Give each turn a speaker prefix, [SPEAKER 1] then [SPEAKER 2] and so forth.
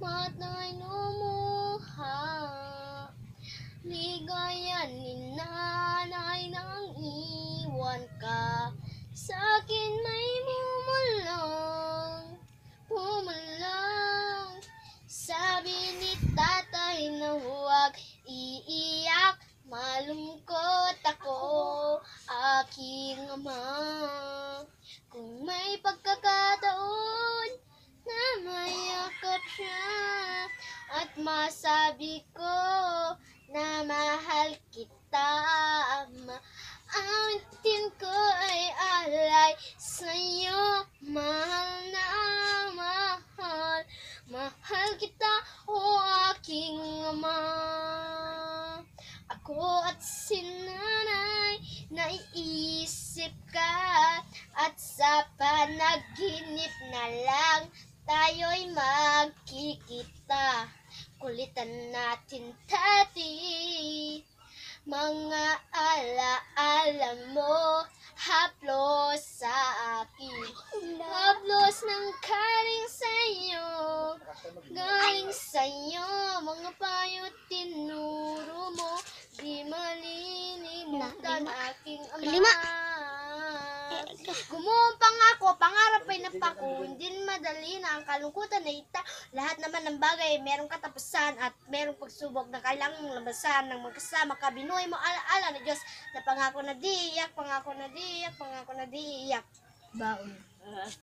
[SPEAKER 1] matay lumuha. Ligaya ni nanay nang iwan ka, sa'kin may pumulong. Sabi ni tatay na huwag iiyak, malungkot ako, aking ama. Kung may pagkakataon na mayakap siya at masabi ko na mahal kita, awitin ko ay alay sa'yo. Mahal na mahal, mahal kita, o aking ama. Ako at si nanay, naiisip ka, at sa panaginip na lang tayo'y magkikita. Kulitan natin dati, mga alaala mo, haplos sa akin. Haplos ng galing sa'yo, mga payo tinuro mo, di malilimutan aking ama. Gumuhong pangako, pangarap ay napako, hindi madali na ang kalungkutan na ita. Lahat naman ng bagay, merong katapusan at merong pagsubok na kailangang labasan ng magkasama ka. Binuhay mo alaala na Diyos na pangako na di iyak, pangako na di iyak, pangako na di iyak. Baon.